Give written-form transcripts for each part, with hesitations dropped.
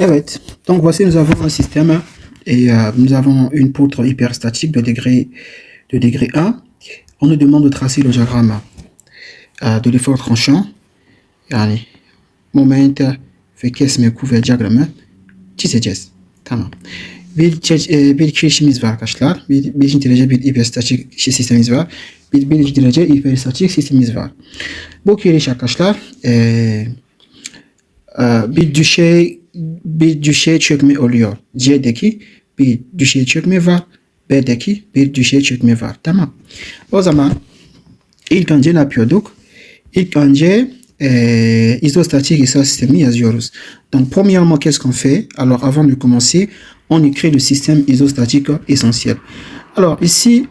Evet, donc voici, nous avons un système et nous avons une poutre hyperstatique de degré 1. On nous demande de tracer le diagramme de l'effort tranchant. Yani, moment ve kesme kuvvet diyagramı çizeceğiz. Tamam. Bir kirişimiz var arkadaşlar. Birinci derece bir hiperstatik sistemimiz var. Birinci derece hiperstatik sistemimiz var. Bu kiriş arkadaşlar bir düşey çökme oluyor. C'deki bir düşey çökme var. B'deki bir düşey çökme var. Tamam. O zaman ilk önce ne yapıyorduk? İlk önce isostatique et système yazıyoruz. Donc premièrement, qu'est-ce qu'on fait? Alors avant de commencer, on écrit le système isostatique essentiel. Alors ici,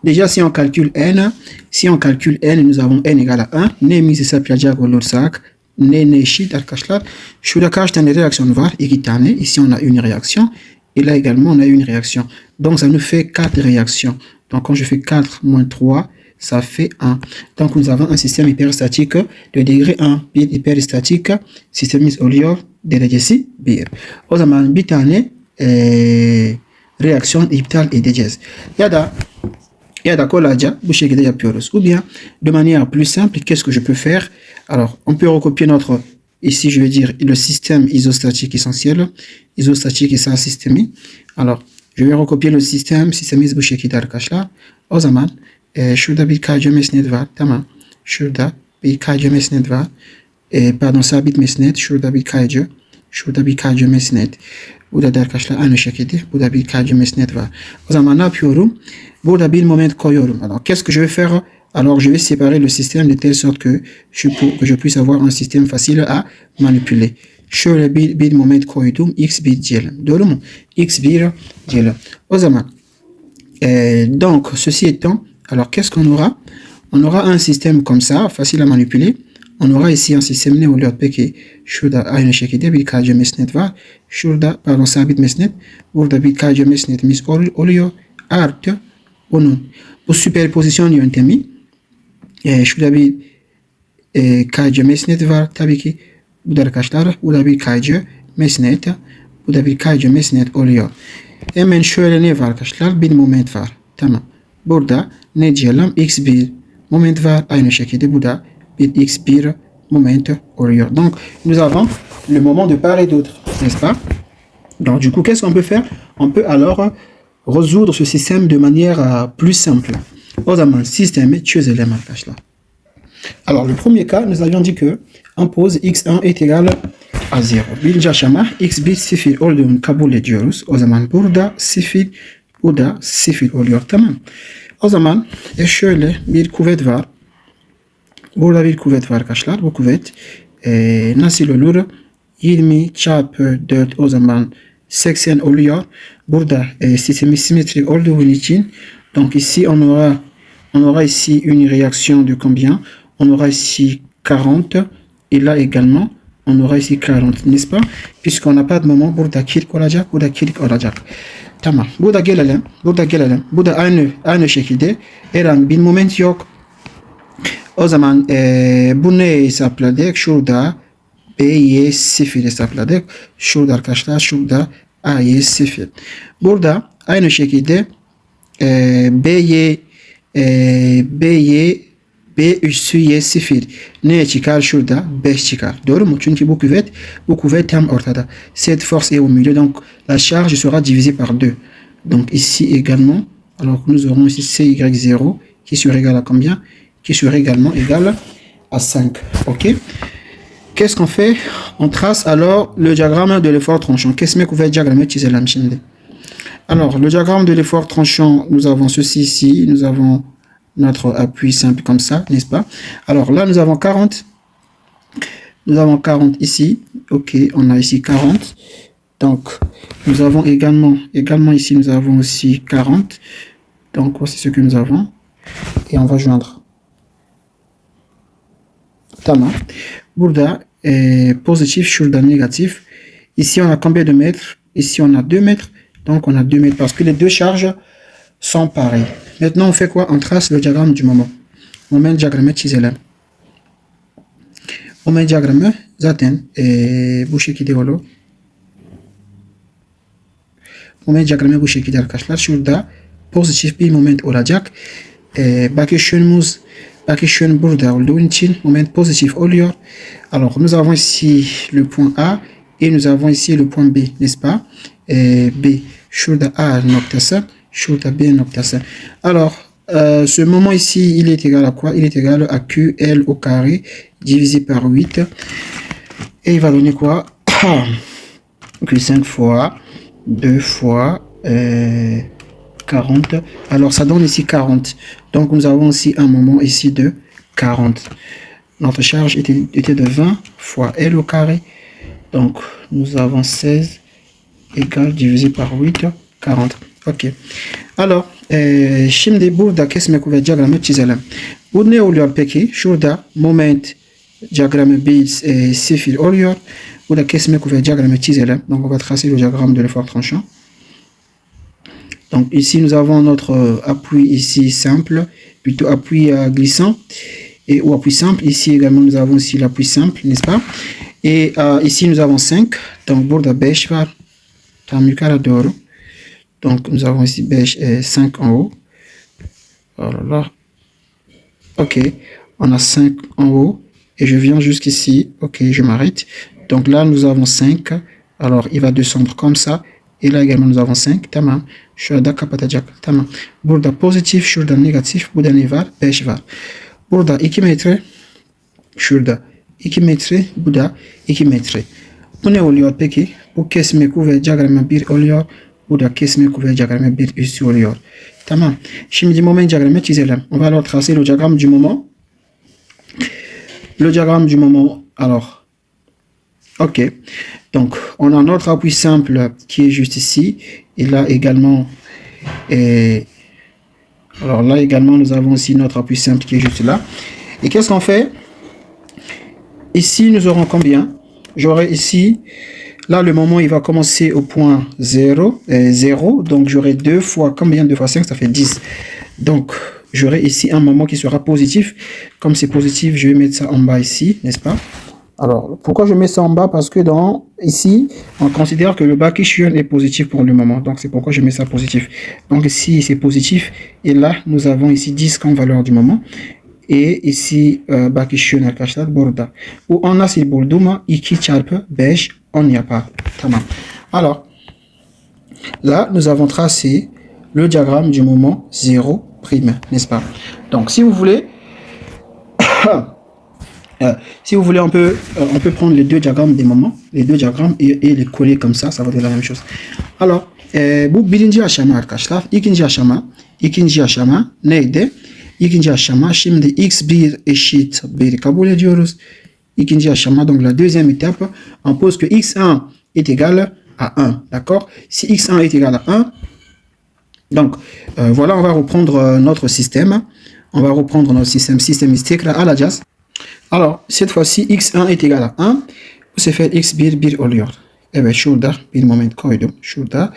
déjà si on calcule n, nous avons n égale à 1. Neyimizi hesaplayacak olursak n eşit arkadaşlar. Şurada kaç tane réaction var? 2 tane. Ici on a une réaction. Et là également on a une réaction. Donc ça nous fait 4 réactions. Donc quand je fais 4 moins 3, ça fait 1. Donc nous avons un système hyperstatique de degré 1. Bir hyperstatique sistemimiz oluyor derecesi 1. O zaman bir tane reaksiyon iptal edeceğiz. Ya da kolayca bu şekilde yapıyoruz. Ou bien de manière plus simple, qu'est-ce que je peux faire? Alors on peut recopier notre, ici je vais dire le système isostatique essentiel. İzostatik ise sistemi. Alors je vais recopier le sistemimiz bu şekilde arkadaşlar. O zaman şurada bir kayca mesnet var. Tamam. Şurada bir kayca mesnet var. Pardon, sabit mesnet. Şurada bir kayca. Şurada bir kayca mesnet. Burada da arkadaşlar aynı şekilde. Burada bir kayca mesnet var. O zaman ne yapıyorum? Burada bir moment koyuyorum. Alors qu'est-ce que je vais faire? Alors je vais séparer le système de telle sorte que je puisse avoir un système facile à manipuler. Şöyle bir moment koydum. X1 diyelim. Doğru mu? X1 diyelim. O zaman donc ceci étant, alors qu'est-ce qu'on aura? On aura un système comme ça, facile à manipuler. On aura ici un système ne oluyor? Peki şurada aynı şekilde bir KC mesnet var. Şurada pardon sabit mesnet. Burada bir KC mesnetimiz oluyor. Artı bunun bu süperpozisyon yöntemi. Şurada bir KC mesnet var. Tabii ki bu da arkadaşlar. Bu da bir KC mesnet. Bu da bir KC mesnet oluyor. Hemen şöyle ne var arkadaşlar? Bir moment var. Tamam. Burada ne diyelim? X1 moment var. Aynı şekilde bu da bir X1 moment oluyor. Donc nous avons le moment de part et d'autre. N'est-ce pas? Donc du coup, qu'est-ce qu'on peut faire? On peut alors résoudre ce système de manière plus simple. O zaman sistemi çözelim arkadaşlar. Alors le premier cas, nous avions dit que on pose x1 est égal à 0. Birinci aşama x1 0 olduğunu kabul ediyoruz. O zaman burada 0, burada 0 oluyor. Tamam. O zaman şöyle bir kuvvet var. Burada bir kuvvet var arkadaşlar. Bu kuvvet nasıl olur? 20 çarpı 4 o zaman 80 oluyor. Burada sistemi simétrique olduğu için donc ici on aura ici une réaction de combien? On aura ici 40 et là également on aura ici 40, n'est-ce pas? Puisqu'on n'a pas de moment, burada kirik olacak, burada kirik olacak. Tamam. Burada gelelim. Burada aynı şekilde herhangi bir moment yok. O zaman bu ne hesapladık? Şurada B'ye 0 hesapladık. Şurada arkadaşlar, şurada A'ye 0. Burada aynı şekilde B üssü Y 0 neye çıkar? Şurada 5 çıkar. Doğru mu? Çünkü bu kuvvet tam ortada. Cette force est au milieu. Donc la charge sera divisée par 2. Donc ici également, alors nous aurons ici CY0 qui sera égal à combien? Qui sera également égal à 5. Ok? Qu'est-ce qu'on fait? On trace alors le diagramme de l'effort tranchant. Qu'est-ce que vous diagramme çizelim şimdi? Alors, le diagramme de l'effort tranchant, nous avons ceci ici, nous avons notre appui simple comme ça, n'est-ce pas? Alors là, nous avons 40. Nous avons 40 ici. Ok, on a ici 40. Donc, nous avons également ici, nous avons aussi 40. Donc, voici ce que nous avons. Et on va joindre. Tamam. Burada positif, şurada négatif. Ici, on a combien de mètres? Ici, on a 2 mètres. Donc, on a 2 mètres parce que les deux charges sont pareilles. Maintenant, on fait quoi? On trace le diagramme du moment. Moment diagramı çizelim. Moment diagramı zaten bu şekilde olur. moment diagramme bu şekilde arkadaşlar. Şurada pozitif bir moment olacak. Bakışın burada olduğu için moment pozitif oluyor. Alors nous avons ici le point A et nous avons ici le point B, n'est-ce pas? B. Şurada A noktası, şurada B noktası. Alors ce moment ici, il est égal à quoi? Il est égal à QL au carré divisé par 8. Et il va donner quoi? Que 5 fois 2 fois 40. Alors ça donne ici 40. Donc nous avons ici un moment ici de 40. Notre charge était de 20 fois L au carré. Donc nous avons 16 égale divisé par 8, 40. Ok. Alors, şimdi burada kesme kuvvet diyagramı çizelim. Bu ne oluyor peki? Şurada moment diyagramı bir sıfır oluyor. Burada kesme kuvvet diyagramı çizelim. Donc on va tracer le diagramme de l'effort tranchant. Donc ici nous avons notre appui ici simple, plutôt appui glissant et ou appui simple. Ici également nous avons aussi l'appui simple, n'est-ce pas? Et ici nous avons 5. Donc burada 5 var. Tam yukarı doğru. Donc nous avons ici 5 en haut. Alors là, ok, on a 5 en haut et je viens jusqu'ici. Ok, je m'arrête. Donc là nous avons 5. Alors il va descendre comme ça. Et là également nous avons 5. Tamam. Şurada kapatacak. Tamam. Burada pozitif, şurada negatif. Burada ne var? 5 var. Burada 2 metre. Şurada 2 metre. Burada 2 metre. Bu ne oluyor peki? Bu kesme kuvvet diyagramı 1 oluyor. Bu da kesme kuvvet diyagramı 1 üssü oluyor. Tamam. Şimdi moment diyagramı çizelim. On va alors tracer le diagramme du moment. Le diagramme du moment, alors. Ok. Donc, on a notre appui simple qui est juste ici. Et là également, alors là également, nous avons aussi notre appui simple qui est juste là. Et qu'est-ce qu'on fait? Ici, nous aurons combien? J'aurai ici, là le moment il va commencer au point 0, 0. Donc j'aurai 2 fois, combien? 2 fois 5, ça fait 10. Donc j'aurai ici un moment qui sera positif. Comme c'est positif, je vais mettre ça en bas ici, n'est-ce pas? Alors, pourquoi je mets ça en bas? Parce que ici, on considère que le Bakishion est positif pour le moment. Donc, c'est pourquoi je mets ça positif. Donc, ici, c'est positif. Et là, nous avons ici 10 comme valeur du moment. Et ici, Bakishion arkadaşlar burada. Où on a ces bourduma, 2 çarpı 5, on n'y a pas. Tamam. Alors, là, nous avons tracé le diagramme du moment 0', n'est-ce pas? Donc, si vous voulez... si vous voulez, on peut prendre les deux diagrammes des moments, les deux diagrammes et les coller comme ça va donner la même chose. Alors, bu birinci aşama arkadaşlar. İkinci aşama neydi? İkinci aşama şimdi x1 eşit 1 kabul ediyoruz. İkinci aşama, donc la deuxième étape, on pose que x1 est égal à 1. D'accord? Si x1 est égal à 1, donc voilà, on va reprendre notre système. On va reprendre notre système istekrar alacağız. Alors, cette fois-ci, x1 est égal à 1. Bu sefer x1 1 oluyor. Evet, şurada bir moment koydum. Şurada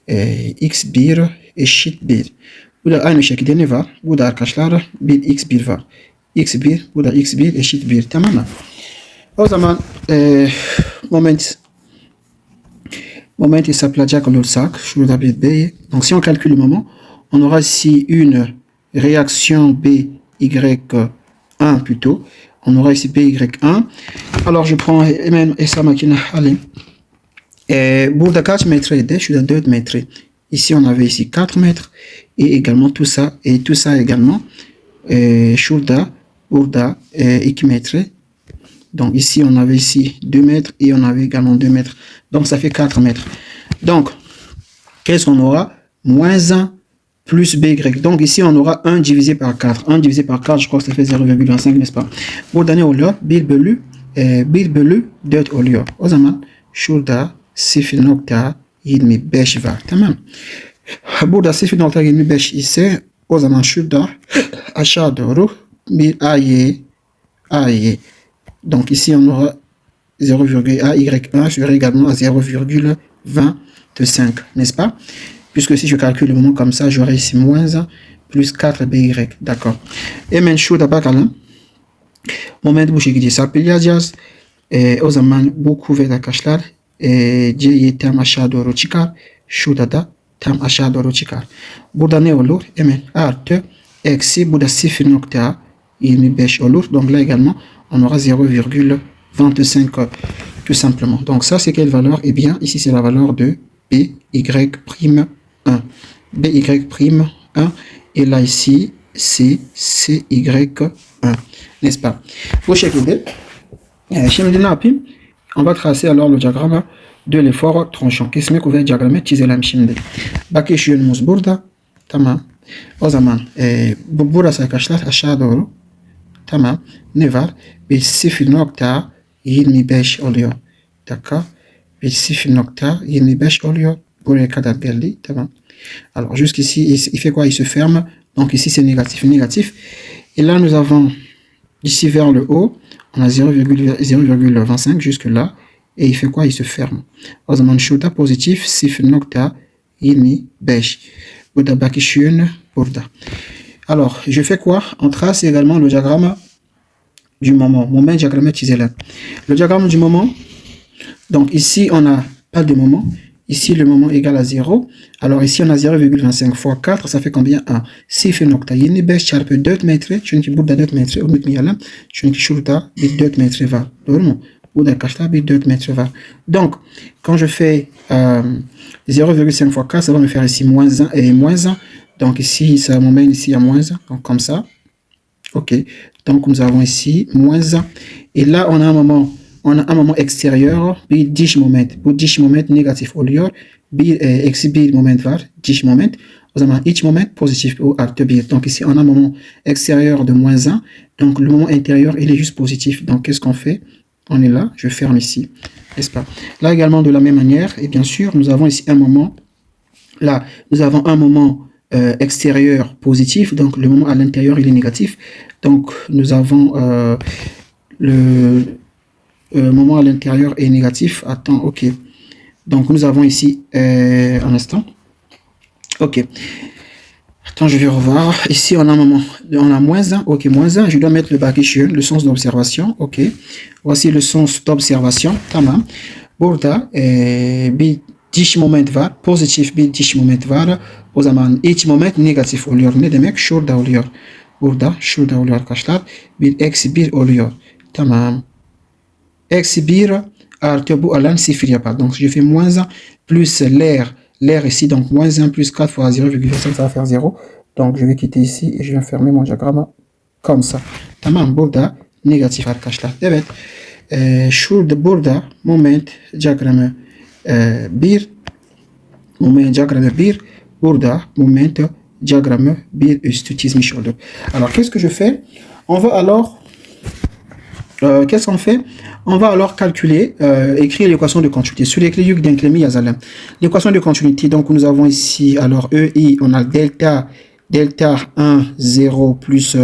x1 eşit 1. Bu da aynı şekilde ne var? Bu da arkadaşlar bir x1 var. x1, bu da x1 eşit 1. Tamam mı? O zaman moment hesaplayacak olursak şurada bir b. Donc si on calcule le moment, on aura ici une réaction BY1 plutôt. On aura ici BY1. Alors je prends hemen hesap makine alayım. Burada kaç metreydi? Şurada 4 metre. Ici on avait ici 4 mètres. Et également tout ça. Et tout ça également. Şurada, burada 2 mètres. Donc ici on avait ici 2 mètres. Et on avait également 2 mètres. Donc ça fait 4 mètres. Donc, qu'est-ce qu'on aura? Moins 1 plus BY. Donc ici on aura 1 divisé par 4. 1 divisé par 4, je crois que ça fait 0,25, n'est-ce pas? Burada ne oluyor? 1 bölü 4 oluyor. O zaman şurada 0.25 var. Tamam. Burada 0.25 ise o zaman şurada aşağı doğru bir AY. Donc ici on aura 0,AY1 serait également à 0,25, n'est-ce pas? Puisque si je calcule le moment comme ça, j'aurai ici moins 1 plus 4 BY. D'accord. Hemen şurada bakalım. Moment bu şekilde hesaplayacağız. O zaman bu kuvvet arkadaşlar C'yi tam aşağı doğru çıkar. Şurada da tam aşağı doğru çıkar. Burada ne olur? Hemen artı eksi burada 0.25 olur. Donc là également on aura 0,25 tout simplement. Donc ça c'est quelle valeur? Eh bien ici c'est la valeur de BY'1. BY'1 et là ici c'est CY'1. N'est-ce pas? Bu şekilde şimdi ne yapayım? On va tracer alors le diagramme de l'effort tranchant. Kesme kuvvet diyagramı çizelim şimdi. Bakış yönümüz burada. Tamam. O zaman burası arkadaşlar aşağı doğru. Tamam. Ne var? Bir 0.25 oluyor. D'accord. Bir 0.25 oluyor. Buraya kadar geldi. Tamam. Alors jusqu'ici, il fait quoi? Il se ferme. Donc ici c'est négatif, négatif. Et là nous avons ici vers le haut, on a 0,25 jusque là. Et il fait quoi? Il se ferme. O zaman şurada pozitif 0.25. Burada bakış yönü burada. Alors, je fais quoi? On trace également le diagramme du moment. Moment diagramme çizelim. Le diagramme du moment. Donc ici, on n'a pas de moment. Ici, le moment égale à 0. Alors ici, on a 0,25 fois 4. Ça fait combien? 1. 0.25 çarpı 4 metre. Çünkü burada 4 metre unutmayalım. Çünkü şurada bir 4 metre var. Doğru mu? Burada arkadaşlar bir 4 metre var. Donc, quand je fais 0,5 fois 4, ça va me faire ici moins 1 et moins 1. Donc ici, ça m'emmène ici à moins 1. Donc comme ça. OK. Donc nous avons ici moins 1. Et là, on a un moment extérieur. Bir diş moment. Bu diş moment negatif oluyor. Eksi bir moment var. Diş moment. O zaman iç moment positif ou artı 1. Donc ici, on a un moment extérieur de moins 1. Donc le moment intérieur, il est juste positif. Donc qu'est-ce qu'on fait? On est là, je ferme ici, n'est-ce pas? Là également de la même manière, et bien sûr, nous avons ici un moment, là, nous avons un moment extérieur positif, donc le moment à l'intérieur, il est négatif. Donc, nous avons le moment à l'intérieur est négatif. Attends, ok. Donc, nous avons ici, un instant. Ok. Attends, je vais revoir. Ici, on a un moment, on a moins 1. Ok, moins 1. Je dois mettre le bakış yönü, le sens d'observation. Ok. Voici le sens d'observation. Tamam. Burada bir diş moment var. Pozitif bir diş moment var. O zaman iç moment negatif oluyor. Ne demek? Şurada oluyor. Burada, şurada oluyor arkadaşlar. Bir eksi 1 oluyor. Tamam. Eksi 1 artı bu alan 0 yapar. Donc, je fais moins 1 plus l'air. L'air ici, donc moins 1 plus 4 fois 0,5, ça va faire 0. Donc je vais quitter ici et je vais fermer mon diagramme comme ça. Tamam, burada negatif arkadaşlar. Evet. Burada moment diagramı 1. Moment diagramı 1. Burada moment diagramı 1 üstü çizmiş olduk. Alors qu'est-ce que je fais? On va alors qu'est-ce qu'on fait? On va alors calculer, écrire l'équation de continuité. Sur l'écrit d'inclémie yazalım. L'équation de continuité, donc nous avons ici, alors EI, on a delta 1, 0 plus,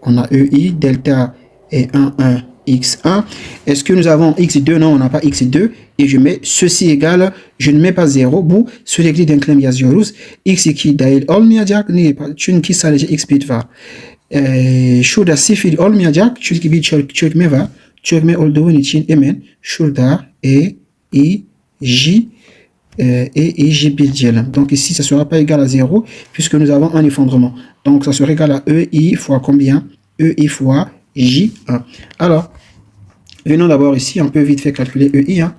on a EI, delta et 1, 1, x1. Est-ce que nous avons x2? Non, on n'a pas x2. Et je mets ceci égale, je ne mets pas 0. Bu sürekli denklem yazıyoruz. x2 dahil olmayacak. Niye? Çünkü sadece x bit var. Şurada 0 olmayacak. Çünkü bir çökme var. Çökme olduğu için hemen şurada E, I, J, bir diyelim. Donc ici, ça ne sera pas égal à 0 puisque nous avons un effondrement. Donc ça sera égal à EI fois combien? EI fois J1. Alors, venons d'abord ici, on peut vite fait calculer EI. Hein.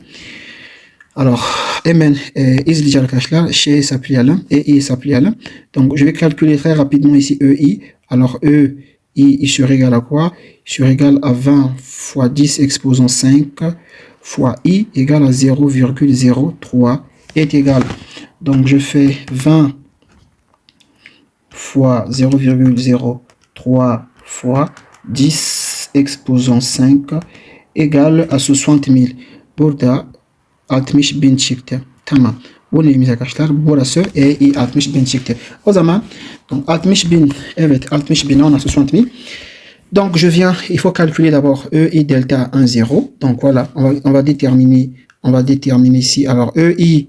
Alors, hemen izleyeceğiz arkadaşlar. Şey hesaplayalım. EI hesaplayalım. Donc je vais calculer très rapidement ici EI. Alors EI, il serait égal à quoi? Il serait égal à 20 fois 10 exposant 5 fois I égale à 0,03 est égal. Donc je fais 20 fois 0,03 fois 10 exposant 5 égale à 60 000. Burada 60.000 çıktı. Tamam. Bu neymiş arkadaşlar? Burası EI 60.000 çıktı. O zaman donc 60.000, evet 60.000 on a 60.000. Donc je viens, il faut calculer d'abord EI delta 1, 0. Donc voilà, on va déterminer ici. Alors EI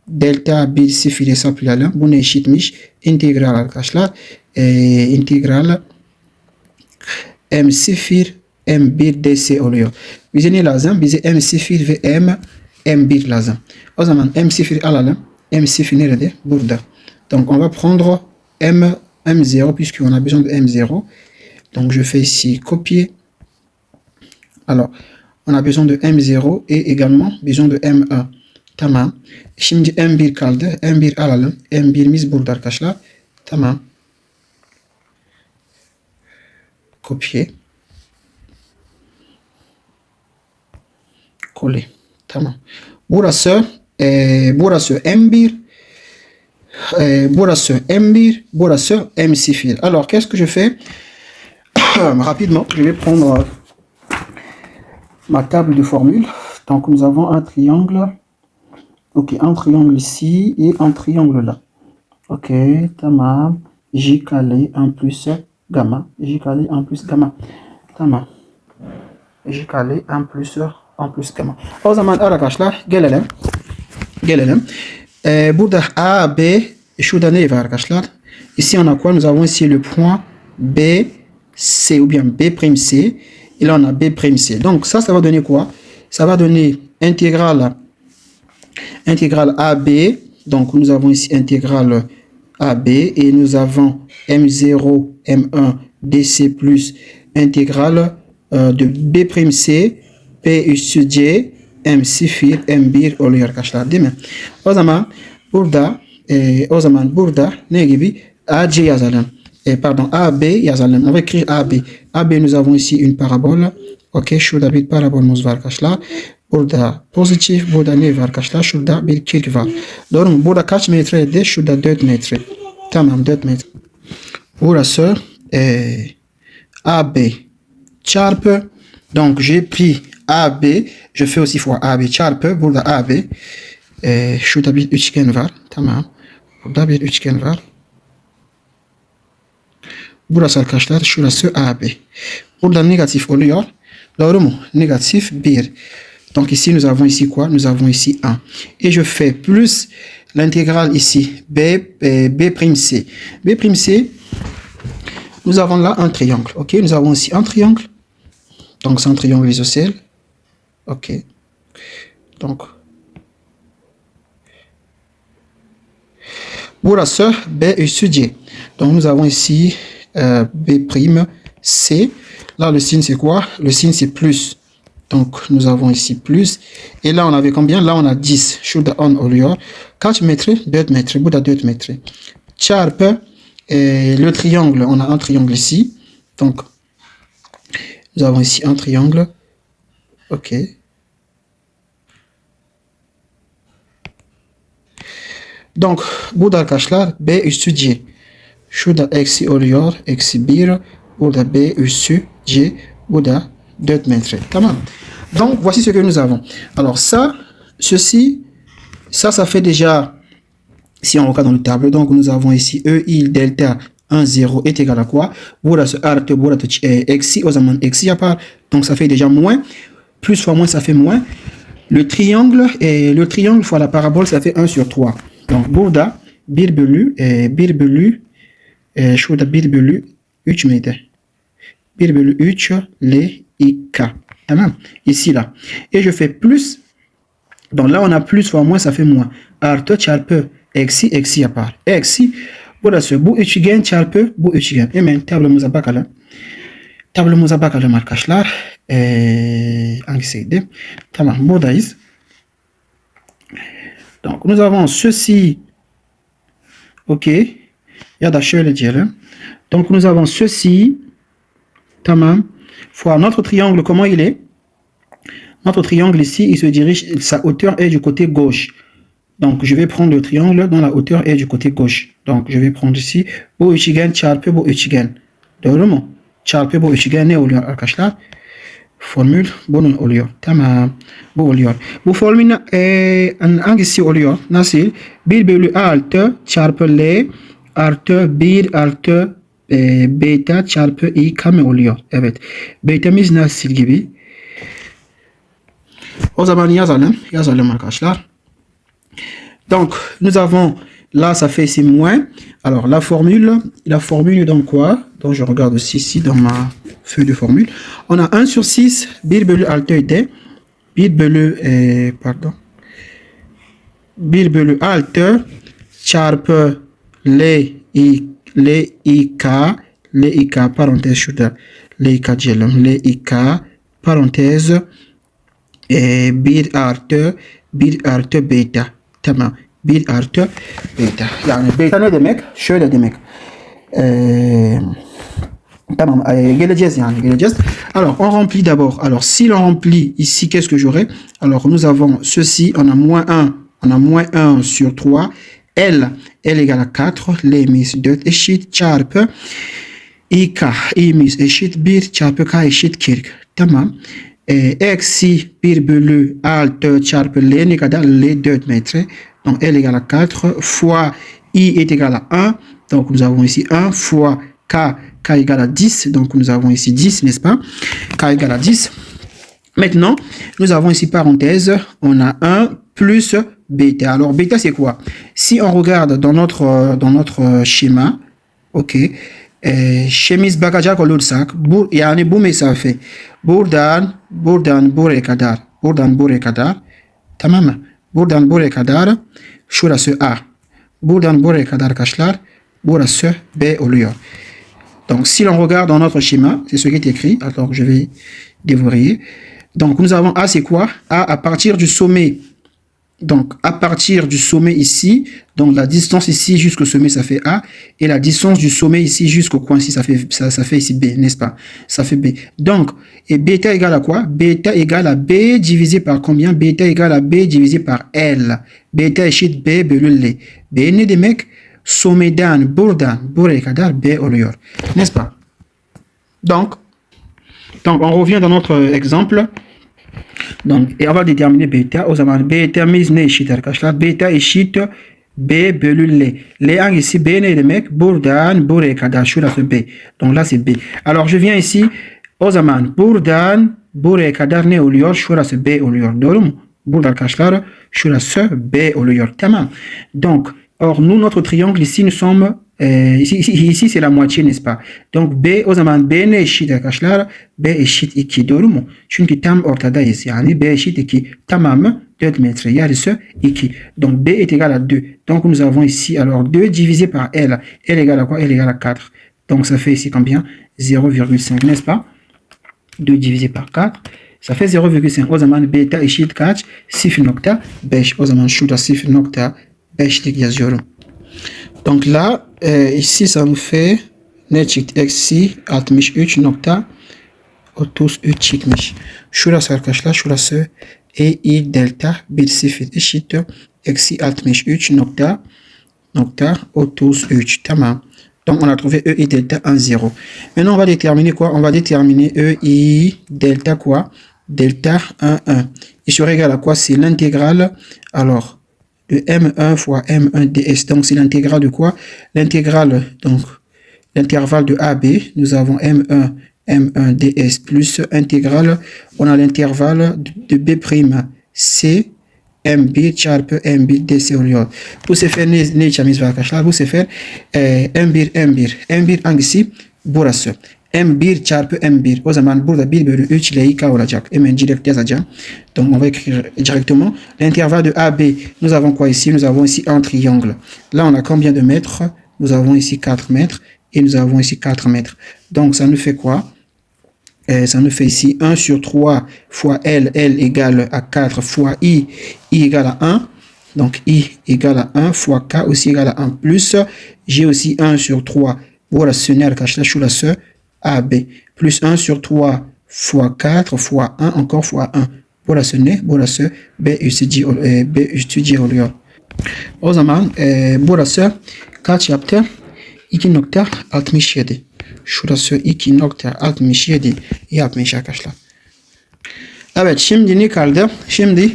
delta 1 0 hesaplayalım. Bu ne eşitmiş? İntegral arkadaşlar. İntegral M0 M1 ds oluyor. Bize ne lazım? Bize M0 ve M1 lazım. O zaman M0 alalım. MC finir de Bourda. Donc, on va prendre M0 puisqu'on a besoin de M0. Donc, je fais ici copier. Alors, on a besoin de M0 et également besoin de M1. Tamam. Şimdi M1 kaldı. M1 alalım. M1'imiz burada arkadaşlar. Tamam. Copier. Coller. Tamam. Burası M1. Burası M1. Burası M0. Alors, qu'est-ce que je fais? Rapidement, je vais prendre ma table de formule. Donc, nous avons un triangle. Ok, un triangle ici et un triangle là. Ok, tamam. J calé 1 plus gamma. J calé 1 plus gamma. Tamam. J calé 1 plus gamma. O zaman arkadaşlar gelelim. Burada A, B, şurada ne var arkadaşlar? Ici on a quoi? Nous avons ici le point B, C ou bien B', C. Et là on a B', C. Donc ça va donner quoi? Ça va donner intégrale AB. Donc nous avons ici intégrale AB et nous avons M0, M1, DC plus intégrale de B', C, P üssü C, M0, M1 oluyor arkadaşlar değil mi? O zaman burada ne gibi? AC yazalım. Pardon, AB yazalım. On va écrire AB. AB, nous avons ici une parabole. Ok, şurada bir parabolumuz var arkadaşlar. Burada pozitif, burada ne var arkadaşlar? Şurada bir kök var. Doğru mu? Burada kaç metreydi? Şurada 4 metre. Tamam, 4 metre. Burası AB çarpı. Donc, j'ai pris AB. Je fais aussi fois AB çarpı. Burada AB. Şurada bir üçgen var. Tamam. Burada bir üçgen var. Burası arkadaşlar. Şurası AB. Burada negatif oluyor. Doğru mu? Negatif 1. Donc ici, nous avons ici quoi? Nous avons ici 1. Et je fais plus l'intégrale ici. B', C. B', C. Nous avons là un triangle. Ok, nous avons ici un triangle. Donc c'est un triangle isocèle. Ok. Donc. Burası B üssü C. Donc nous avons ici B', C. Là, le signe, c'est quoi? Le signe, c'est plus. Donc, nous avons ici plus. Et là, on avait combien? Là, on a 10. Şurada 10 oluyor. Kaç metre? 4 metre. Burada 4 metre. Çarpı le triangle. On a un triangle ici. Donc, nous avons ici un triangle. OK. Donc, burada arkadaşlar B üssü C. Şurada eksi oluyor. Eksi 1. Burada B üssü C. Burada 4 mètres. Tamam. Donc, voici ce que nous avons. Alors, ceci, ça fait déjà, si on regarde dans le tableau, donc nous avons ici E, I, delta 1, 0 est égal à quoi? Burası artı, burası eksi, o zaman eksi yapar. Donc, ça fait déjà moins. Plus fois moins, ça fait moins. Le triangle fois la parabole, ça fait 1 sur 3. Donc, burada 1 bölü 3 miydi? 1 bölü 3 L-I-K. Tamam. Ici, là. Et je fais plus. Donc là, on a plus fois moins, ça fait moins. Artı çarpı eksi yapar. Eksi. Burası bu üçgen çarpı bu üçgen. Hemen tablomuza bakalım. Arkadaşlar. Hangisiydi? Tamam. Buradayız. Donc nous avons ceci. OK. Ya da şöyle diyelim. Donc nous avons ceci. Tamam. Fois notre triangle, comment il est? Notre triangle ici, il se dirige, sa hauteur est du côté gauche. Donc, je vais prendre le triangle dont la hauteur est du côté gauche. Donc, je vais prendre ici. Bu üçgen çarpı bu üçgen. Doğru mu? Çarpı bu üçgen ne oluyor arkadaşlar? Formül bunun oluyor. Tamam. Bu oluyor. Bu formülün hangisi oluyor? Nasıl? 1 bölü 6 çarpı L artı 1 artı beta çarpı i kame oluyor. Evet. Beta'miz nasıl gibi? O zaman yazalım arkadaşlar. Donc, nous avons, là, ça fait ici moins. Alors, la formule donc quoi? Donc, je regarde aussi ici dans ma feuille de formule. On a 1 sur 6, 1 bölü 6 idi. 1 bölü, pardon. birbirü altı çarpı L2 parantez şurada L2 diyelim. L2 parantez 1 artı beta. Tamam. 1 artı beta. Yani beta ne demek? Şöyle demek. Tamam, geleceğiz yani, geleceğiz. Alors, on remplit d'abord. Alors, si l'on remplit ici, qu'est-ce que j'aurai? Alors, nous avons ceci, on a moins 1 sur 3. L égale à 4. L'emis 4 eşit çarpı İK emis eşit 1 çarpı K eşit 40. Tamam. Eksi 1 bölü 6 çarpı L ne kadar? L 4 metre. Donc, L égale à 4 fois I est égal à 1. Donc, nous avons ici 1 fois K égale à 10. Donc, nous avons ici 10, n'est-ce pas? K égale à 10. Maintenant, nous avons ici parenthèse. On a 1 plus bêta. Alors, bêta, c'est quoi? Si on regarde dans notre schéma, ok, chemise bagaja kolursak, yani bu mesafe buradan buraya kadar, tamam mı? Buradan buraya kadar şurası A. Buradan buraya kadar arkadaşlar burası B oluyor. Donc si l'on regarde dans notre schéma, c'est ce qui est écrit. Alors je vais dévorer. Donc nous avons A, c'est quoi? A à partir du sommet. Donc à partir du sommet ici, donc la distance ici jusqu'au sommet ça fait A, et la distance du sommet ici jusqu'au coin ici ça fait ici B, n'est-ce pas? Ça fait B. Donc et bêta égale à quoi? Bêta égale à B divisé par combien? Bêta égale à B divisé par L. Bêta eşit B bölü L. B ne demek? Sommeden buradan buraya kadar B oluyor, n'est-ce pas? Donc on revient dans notre exemple. Donc, et on va déterminer bêta. O zaman bêta'miz ne eşit arkadaşlar? Bêta eşit B bölü L. L hangisi? B ne demek? Buradan buraya kadar. Şurası B. Donc là c'est B. Alors je viens ici. O zaman buradan buraya kadar ne oluyor? Şurası B oluyor. Doğru mu? Burada arkadaşlar şurası B oluyor. Tamam. Donc, or nous notre triangle ici nous sommes ici c'est la moitié, n'est-ce pas? Donc B o zaman B ne eşit arkadaşlar? B eşit 2, doğru mu? Çünkü tam ortadayız. Yani B eşit 2. Tamamı 4 metre. Yarısı 2. Donc B est égal à 2. Donc nous avons ici alors 2 divisé par L. L égale à quoi? L égale à 4. Donc ça fait ici combien? 0,5, n'est-ce pas? 2 divisé par 4. Ça fait 0,5. O zaman beta eşit kaç? 0,5. O zaman şurada 0,5'lik yazıyorum. Donc là, ici, ça nous fait ne çıktı? Eksi 63.33 çıkmış. Şurası arkadaşlar, şurası EI delta 1,0 eşittir. Eksi 63.33. Tamam. Donc on a trouvé EI delta 1,0. Maintenant, on va déterminer quoi? On va déterminer EI delta quoi? Delta 1,1. Il serait égal à quoi? C'est l'intégrale. Alors, de M1 fois M1 ds. Donc, c'est l'intégrale de quoi? L'intégrale, donc, l'intervalle de AB. Nous avons M1 ds plus intégrale. On a l'intervalle de B' C M1 çarpı M1 ds oluyor. Bu sefer ne işlemimiz var arkadaşlar? Bu sefer M1 hangisi? Burası. M1 çarpı M1. O zaman burada 1 bölü 3 LIK olacak. Hemen direkt yazacağım. Donc on va écrire directement. L'intervalle de AB. Nous avons quoi ici? Nous avons ici un triangle. Là on a combien de mètres? Nous avons ici 4 mètres. Et nous avons ici 4 mètres. Donc ça nous fait quoi? Ça nous fait ici 1 sur 3 fois L égale à 4 fois I égale à 1. Donc I égale à 1 fois K aussi égale à 1 plus. J'ai aussi 1 sur 3. Burası ne arkadaşlar? Şurası AB. Plus 1 sur 3 fois 4 fois 1 encore fois 1. Burası ne? Burası B üstü C oluyor. O zaman burası kaç yaptı? 2,67. Şurası 2,67 yapmış arkadaşlar. Evet, şimdi ne kaldı? Şimdi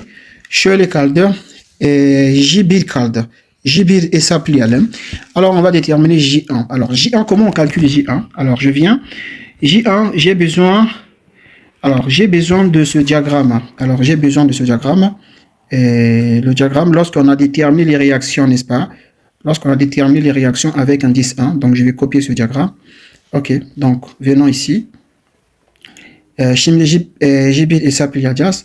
şöyle kaldı. J1 kaldı. J1 hesaplayalım. Alors on va déterminer J1. Alors J1, comment on calcule J1? Alors je viens. J1, j'ai besoin de ce diagramme. Alors j'ai besoin de ce diagramme. Le diagramme lorsqu'on a déterminé les réactions, n'est-ce pas? Lorsqu'on a déterminé les réactions avec indice 1. Donc je vais copier ce diagramme. Ok, donc venons ici. Şimdi J1 hesaplayacağız.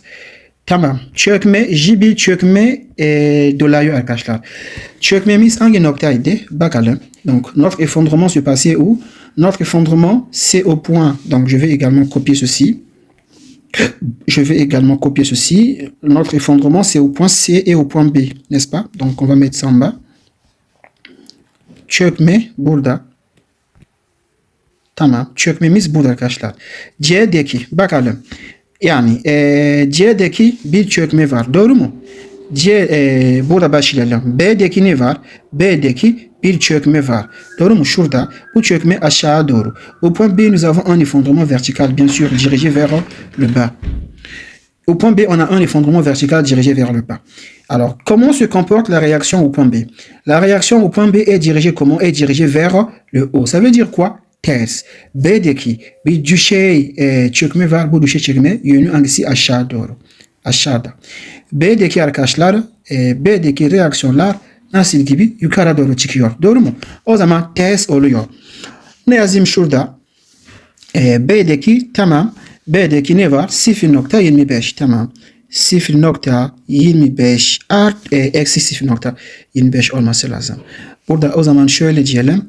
Tamam. Çökme, jibi çökme dolayı arkadaşlar. Çökmemiz hangi noktaydı? Bakalım. Donc, notre effondrement se passait où? Notre effondrement, c'est au point. Donc, je vais également copier ceci. Je vais également copier ceci. Notre effondrement, c'est au point C et au point B, n'est-ce pas? Donc, on va mettre ça en bas. Çökme burada. Tamam. Çökmemiz burada arkadaşlar. C'deki bakalım. Yani C'deki bir çökme var. Doğru mu? Burada başlayalım. B'deki ne var? B'deki bir çökme var. Doğru mu? Şurada. Bu çökme aşağı doğru. Au point B, nous avons un effondrement vertical, bien sûr, dirigé vers le bas. Au point B, on a un effondrement vertical dirigé vers le bas. Alors, comment se comporte la réaction au point B? La réaction au point B est dirigée comment? Est dirigée vers le haut. Ça veut dire quoi? Ters. B'deki bir düşey çökme var. Bu düşey çökme yönü hangisi? Aşağı doğru. Aşağıda. B'deki arkadaşlar, B'deki reaksiyonlar nasıl gibi? Yukarı doğru çıkıyor. Doğru mu? O zaman ters oluyor. Ne yazayım şurada? B'deki tamam. B'deki ne var? 0.25. Tamam. 0.25 eksi 0.25 olması lazım. Burada o zaman şöyle diyelim.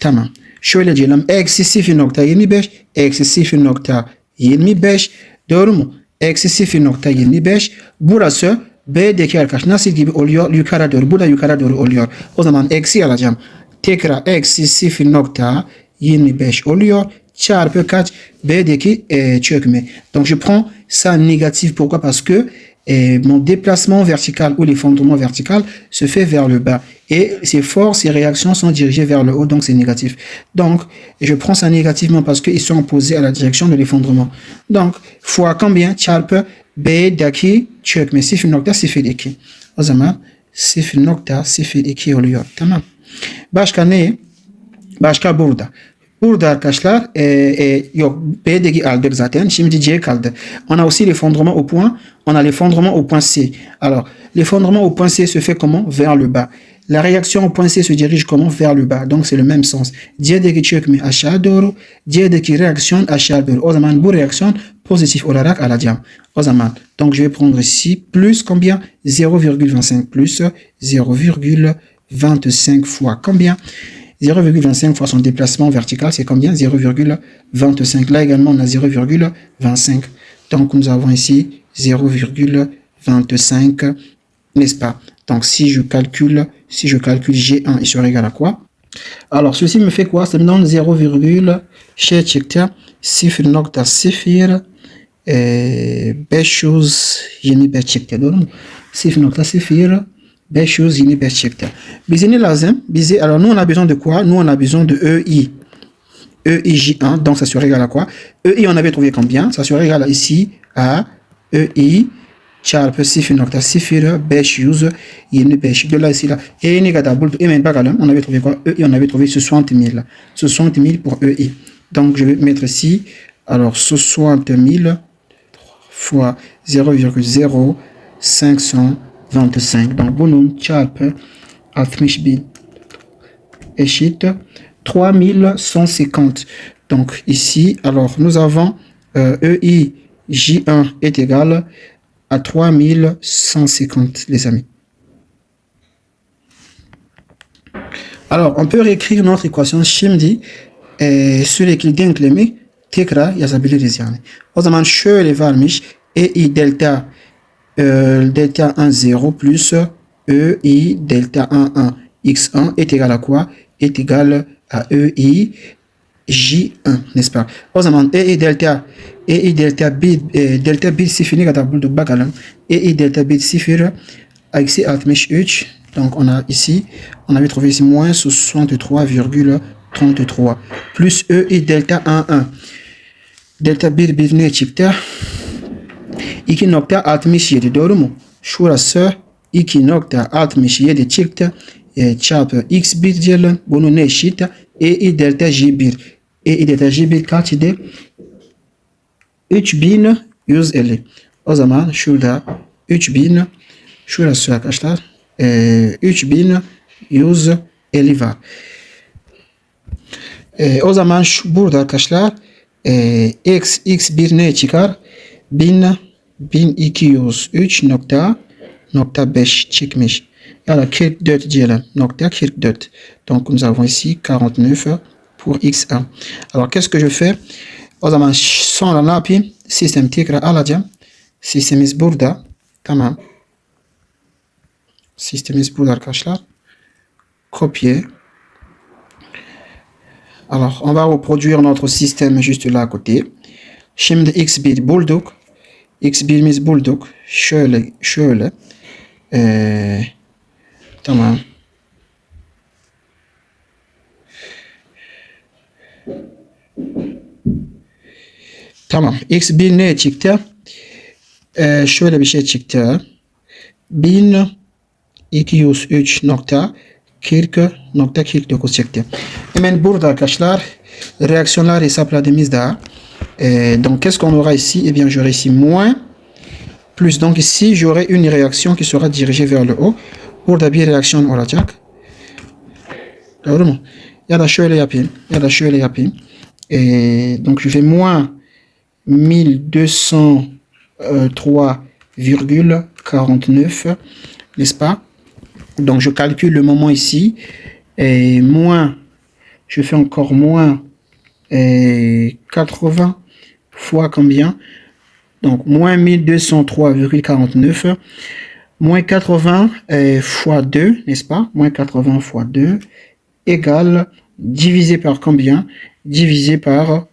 Tamam. Şöyle diyelim. Eksi 0.25 eksi 0.25 doğru mu? Eksi 0.25 burası B'deki arkadaş nasıl gibi oluyor? Yukarı doğru. Burada yukarı doğru oluyor. O zaman eksi alacağım. Tekrar eksi 0.25 oluyor. Çarpı kaç? B'deki çökme. Donc je prends ça négatif. Pourquoi? Parce que mon déplacement vertical ou l'effondrement vertical se fait vers le bas. Et ces forces, ces réactions sont dirigées vers le haut, donc c'est négatif. Donc, je prends ça négativement parce qu'ils sont opposés à la direction de l'effondrement. Donc, fois combien? Çarpı B'deki çökme 0.02. O zaman 0.02 oluyor. Tamam. Başka ne? Başka burada. Burada arkadaşlar yok B'deki aldık zaten. Şimdi C kaldı. On a aussi l'effondrement au point. On a l'effondrement au point C. Alors, l'effondrement au point C se fait comment? Vers le bas. La réaction au point C se dirige comment? Vers le bas. Donc, c'est le même sens. C'deki çökme aşağı doğru. C'deki reaksiyon aşağı doğru. O zaman bu reaksiyon pozitif olarak alacağım. O zaman, donc je vais prendre ici plus combien? 0,25 plus 0,25 fois combien? 0,25 fois son déplacement vertical, c'est combien? 0,25. Là également, on a 0,25. Donc, nous avons ici 0,25, n'est-ce pas? Donc, si je calcule G1, il sera égal à quoi? Alors, ceci me fait quoi? Ça me donne 0,0 525 çıktı. Doğru mu? 0,05 çıktı. Bize ne lazım? Alors, nous, on a besoin de quoi? Nous, on a besoin de EI. EI J1, donc ça serait égal à quoi? EI, on avait trouvé combien? Ça serait égal ici à EI çarpı 0.0525. Dolayısıyla E'ye ne kadar bulduk? Hemen bakalım. On avait trouvé quoi? EI, on avait trouvé 60 000. 60 000 pour EI. Donc, je vais mettre ici. Alors, 60 000 fois 0,0525. Donc, bunun çarpı 60 000 eşit 3150. Donc, ici, alors, nous avons EI J1 est égal à 3150, les amis. Alors, on peut réécrire notre équation şimdi sürekli denklemi tekrar yazabiliriz yani. O zaman şöyle varmış. EI delta delta 1 0 plus EI delta 1 1 x1 est égal à quoi? Est égal à EI J1, n'est-ce pas? O zaman EI delta delta 1 0 ne kadar bulduk bakalım. EI delta 1 0 eksi 63. Donc on a ici, on avait trouvé ici moins 63,33 plus EI delta 1 1. Delta 1 ne çıktı? 2,67 doğru mu? Şurası 2,67 çıktı. Çarpı x1 diyelim. Bunun ne eşit? EI delta J1. EI delta J1 kaç idi? 3150. O zaman şurada 3000, şurası arkadaşlar 3150 var. O zaman burada arkadaşlar x birine çıkar. 1203.5 çıkmış. Ya da 44 diyelim. Nokta 44. Donc nous avons ici 49 pour x1. Alors qu'est-ce que je fais? O zaman sonra ne yapayım? Sistemi tekrar alacağım. Sistemimiz burada. Tamam. Sistemimiz burada arkadaşlar. Copier. Alors, on va reproduire notre système juste là à côté. Şimdi x1 bulduk. x1'imiz bulduk. Şöyle. Tamam. Tamam. x1 ne çıktı? Şöyle bir şey çıktı. 1203.40.49 çıktı. Hemen burada arkadaşlar reaksiyonlar hesapladığımızda donc qu'est-ce qu'on aura ici? Eh bien j'aurai ici moins plus. Donc ici j'aurai une réaction qui sera dirigée vers le haut. Burada bir reaksiyon olacak. Doğru mu? Ya da şöyle yapayım. Donc je fais moins 1203,49, n'est-ce pas? Donc je calcule le moment ici. Et moins, je fais encore moins 80 fois combien? Donc moins 1203,49 moins 80 fois 2, n'est-ce pas? Moins 80 fois 2 égale divisé par combien? Divisé par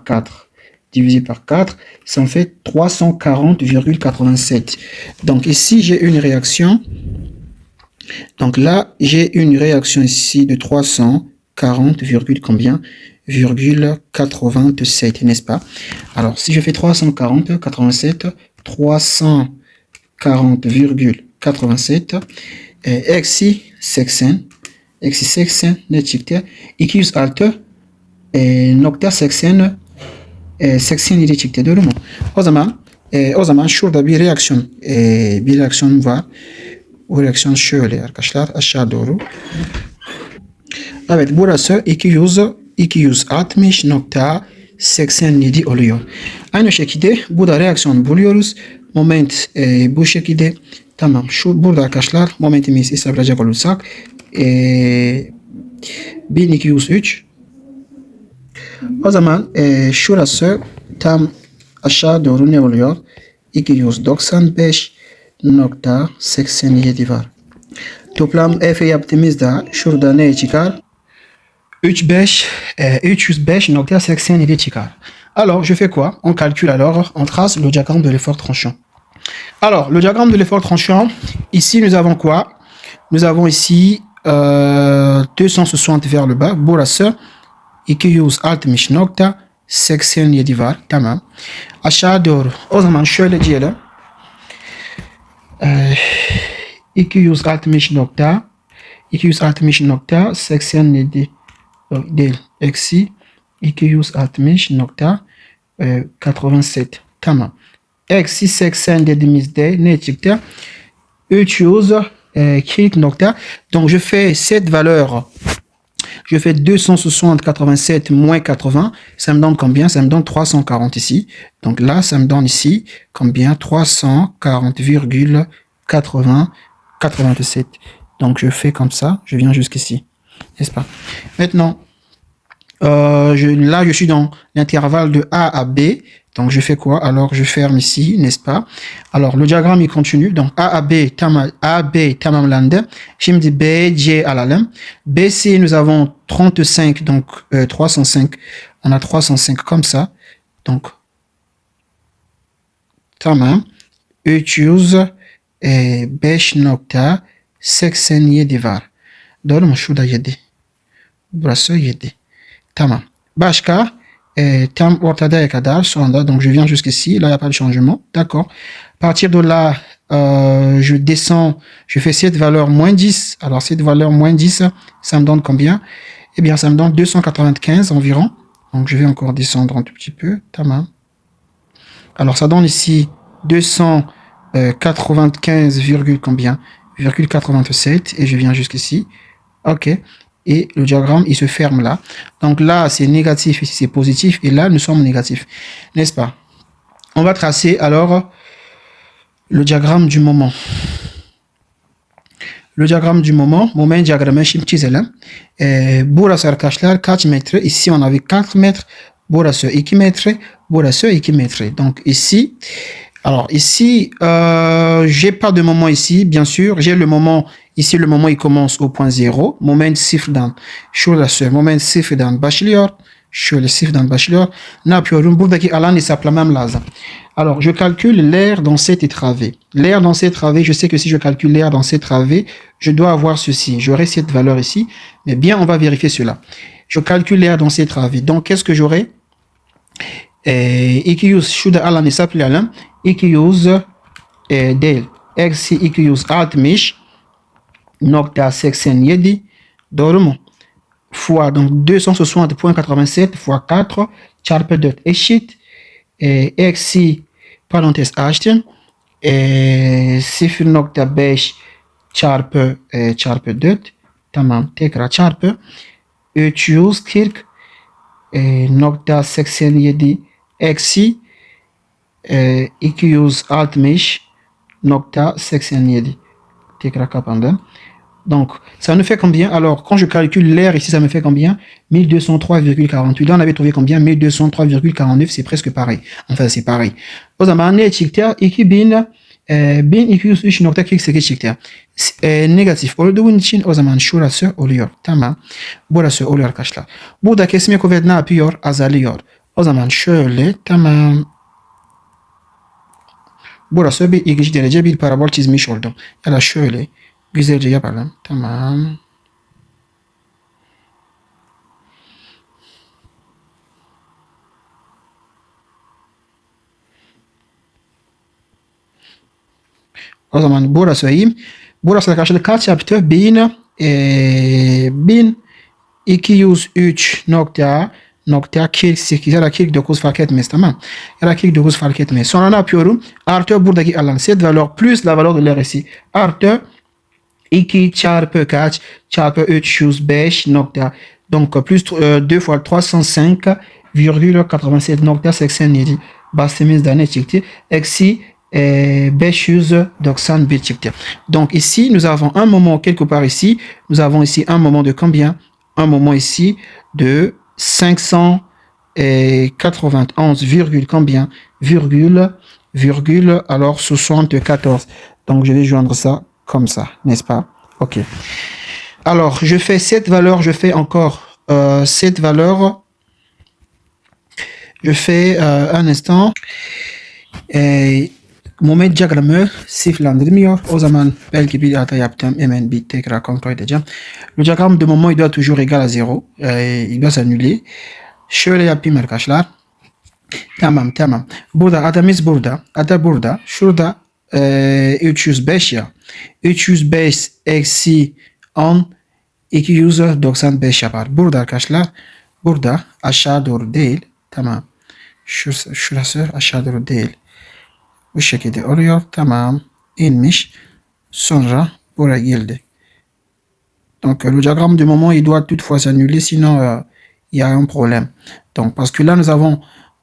4. Divisé par 4, ça en fait 340,87. Donc ici, j'ai une réaction. Donc là, j'ai une réaction ici de 340, combien? 87, n'est-ce pas? Alors, si je fais 340,87, 340,87, eksi 80, ne çıktı? 206 nokta 80 87 çıktı, doğru mu? O zaman şurada bir reaksiyon var. O reaksiyon şöyle arkadaşlar, aşağı doğru. Evet, burası 260.87 oluyor. Aynı şekilde bu da reaksiyon buluyoruz. Moment bu şekilde. Tamam, burada arkadaşlar momentimizi hesaplayacak olursak 1203. O zaman şurası tam aşağı doğru ne oluyor? 295.87 var. Toplam F yaptığımızda şurada ne çıkar? 305.87 çıkar. Alors, je fais quoi? On calcule alors, on trace le diagramme de l'effort tranchant. Alors, le diagramme de l'effort tranchant, ici nous avons quoi? Nous avons ici 260 vers le bas. Burası 260.87 var. Tamam. Aşağı doğru. O zaman şöyle diyelim. 260.87 değil. Eksi 260.87. Tamam. Eksi 80 dediğimizde ne çıktı? 340 nokta. Donc je fais cette valeur. Je fais 260,87 moins 80. Ça me donne combien? Ça me donne 340 ici. Donc là, ça me donne ici combien? 340,87. Donc je fais comme ça. Je viens jusqu'ici. N'est-ce pas? Maintenant, là, je suis dans l'intervalle de A à B. Donc, je fais quoi? Alors, je ferme ici, n'est-ce pas? Alors, le diagramme, il continue. Donc, A à B, tamamlandı. Şimdi B, C alalım. BC, nous avons 35, donc 305. On a 305 comme ça. Donc, tamam. 305.87 var. Doğru mu? Şurada 7. Burası 7. Tamam. Başka? Tam ortadaya kadar sonra, donc je viens jusqu'ici, là il n'y a pas de changement, d'accord. À partir de là, je descends, je fais cette valeur moins 10, alors cette valeur moins 10, ça me donne combien? Eh bien ça me donne 295 environ, donc je vais encore descendre un tout petit peu, tamam. Alors ça donne ici 295, combien? 87, et je viens jusqu'ici, ok. et le diagramme, il se ferme là. Donc là, c'est négatif, ici c'est positif, et là, nous sommes négatifs, n'est-ce pas? On va tracer alors le diagramme du moment. Le diagramme du moment diagramme chimchizelam. Burası arkadaşlar kaç metre? Ici on avait 4 mètres. Burası 2 metre. Burası 2 metre. Donc ici, alors ici, j'ai pas de moment ici, bien sûr. J'ai le moment, ici le moment il commence au point 0. Moment sıfırdan şurası, moment sıfırdan başlıyor. Şöyle sıfırdan başlıyor. Ne yapıyorum? Buradaki alan hesaplamam lazım. Alors, je calcule l'air dans cette travée. L'air dans cette travée, je sais que si je calcule l'air dans cette travée, je dois avoir ceci. J'aurai cette valeur ici. Mais bien, on va vérifier cela. Je calcule l'air dans cette travée. Donc, qu'est-ce que j'aurai? 200 şurada alan hesaplayalım. 200 değil. Eksi 260.87. Doğru mu? Fois donc 260.87 fois 4 çarpı 4 eşit eksi parantez açtım 0.5 çarpı 4 tamam tekrar çarpı 340.87 eksi 260.87 tekrar kapandı. Donc, ça nous fait combien? Alors, quand je calcule l'air ici, ça me fait combien? 1203,48. Là, on avait trouvé combien? 1203,49. C'est presque pareil. Enfin, c'est pareil. O zaman ne çıktı? 1203.48 çıktı. Negatif olduğu için o zaman şurası oluyor. Tamam. Burası oluyor arkadaşlar. Burada kesme kuvvet ne yapıyor? Azalıyor. O zaman şöyle. Tamam. Burası bir ilginç derece bir parabol çizmiş oldum. Ya da şöyle. Güzelce yapalım. Tamam. O zaman burası iyi. Burası arkadaşlar kaç yaptı? 1203.48 ya da 49 fark etmez, tamam. Ya da 49 fark etmez. Sonra ne yapıyorum? Artı buradaki alan. Cette valeur plus la valeur de l'air ici. Artı 2 çarpı kaç? Çarpı 305 nokta. Donc plus 2 fois 305,87.87. Bastığımızda ne çıktı? Eksi 591 çıktı. Donc ici, nous avons un moment quelque part ici. Nous avons ici un moment de combien? Un moment ici de 591, combien? Virgule, alors 74. Donc je vais joindre ça comme ça, n'est-ce pas? Ok. Alors, je fais cette valeur, je fais encore cette valeur. Je fais un instant. Moment diagramı sıfırlandırmıyor. O zaman belki bir hata yaptım. Hemen bir tekrar kontrol edeceğim. Le diagramme de moment il doit toujours égal à 0. Il doit s'annuler. Şöyle yapayım arkadaşlar. Tamam. Burada adamız burada. Ada burada. Şurada 305 ya. 305 eksi 10 295 yapar. Burada arkadaşlar. Burada aşağı doğru değil. Tamam. Şurası aşağı doğru değil. Bu şekilde oluyor. Tamam. İnmiş. Sonra buraya geldi. Donc le diagramme du moment il doit toutefois s'annuler sinon il y a un problème. Donc parce que là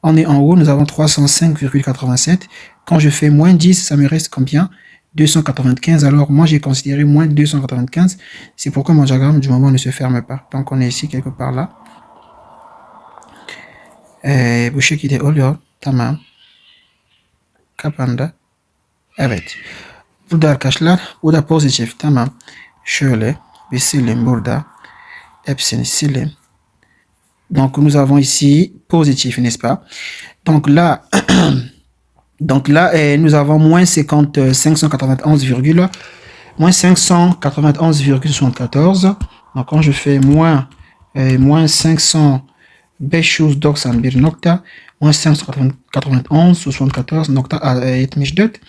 on est en haut, nous avons 305,87. Quand je fais moins 10, ça me reste combien? 295. Alors moi j'ai considéré moins 295. C'est pourquoi mon diagramme du moment ne se ferme pas. Donc on est ici quelque part là. Bu şekilde oluyor. Tamam. Kapandı. Evet. Burada arkadaşlar. Bu da pozitif. Tamam. Şöyle bir sileyim burada. Hepsini sileyim. Donc nous avons ici positif, n'est-ce pas? Donc là, nous avons moins 591,74. Donc quand je fais moins 591 nokta, moins 591,74 nokta 74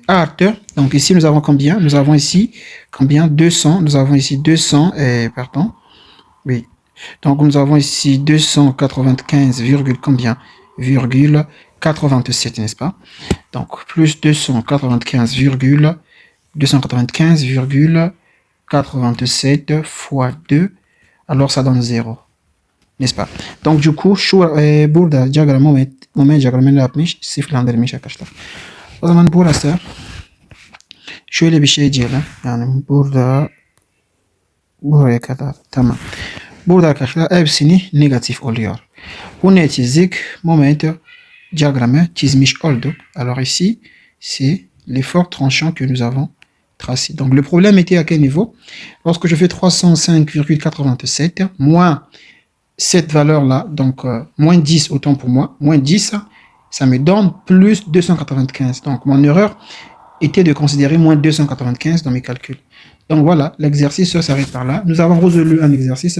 artı. Donc ici nous avons combien? Nous avons ici combien? 200. Nous avons ici 200. Pardon. Oui. Donc nous avons ici 295, combien? Virgule 87, n'est-ce pas? Donc plus 295,87 87 fois 2, alors ça donne 0. N'est-ce pas? Donc du coup, burada diagram moment diagramını yapmış, sıfırlandırmış arkadaşlar. O zaman burası şöyle bir şey diyelim. Yani burada buraya kadar tamam. Burada arkadaşlar hepsini negatif oluyor. Bu ne çizdik? Moment diagramı çizmiş olduk. Alors ici, c'est l'effort tranchant que nous avons tracé. Donc le problème était à quel niveau? Lorsque je fais 305,87 moins cette valeur-là, donc moins 10 autant pour moi, moins 10, ça me donne plus 295. Donc mon erreur était de considérer moins 295 dans mes calculs. Donc voilà, l'exercice s'arrête par là. Nous avons résolu un exercice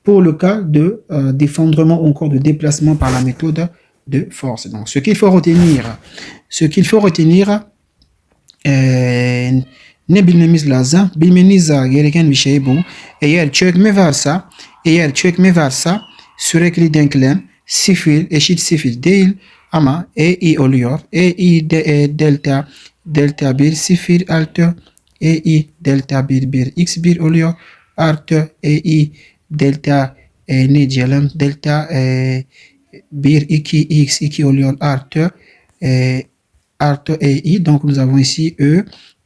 pour le cas de d'effondrement ou encore de déplacement par la méthode de force. Donc ce qu'il faut retenir, ne bilmemiz lazım? Bilmeniz gereken bir şey bu. Eğer çökme varsa sürekli denklem sıfır eşit sıfır değil ama EI oluyor. EI delta 1 0 artı EI delta 1 x1 oluyor. Artı EI delta ne diyelim? Delta 1 2 x2 oluyor artı EI. Donc nous avons ici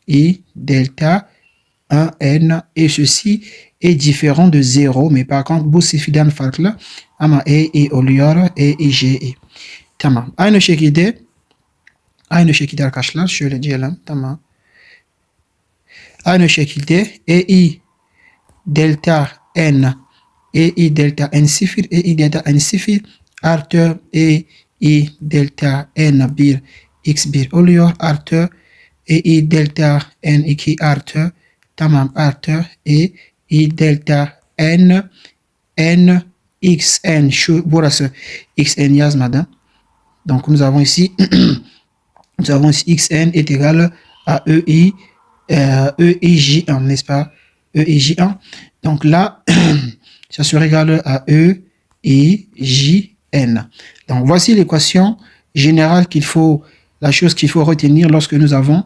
I delta 1n et ceci est différent de 0 mais par contre bu sıfırdan farklı ama EI oluyor EIG'i. Tamam. Aynı şekilde arkadaşlar şöyle diyelim. Tamam. Aynı şekilde EI delta n sıfır EI delta n sıfır artı EI delta n1 x1 oluyor artı EI delta n2 artı tamam artı EI delta n xn şu burası xn yazmadım. Donc nous avons ici xn est égal à EIJ1, n'est-ce pas? EIJ1. Donc là, ça sera égal à EIJN. Donc voici l'équation générale la chose qu'il faut retenir lorsque nous avons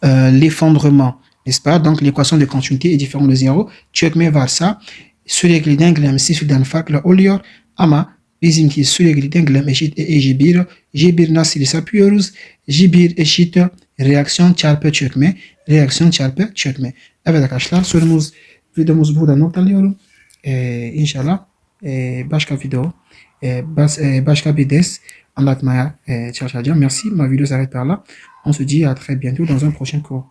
l'effondrement, n'est-ce pas? Donc l'équation de continuité est différente de 0. Çökme varsa sürekli denklem sıfırdan farklı oluyor ama bizimki sürekli denklem eşit J1. J1 nasıl hesaplıyoruz? J1 eşit reaksiyon çarpı çökme. Reaksiyon çarpı çökme. Evet arkadaşlar videomuz burada noktalıyorum. İnşallah başka video başka bir ders anlatmaya çalışacağım. Merci. Ma vidéo s'arrête par là. On se dit à très bientôt dans un prochain cours.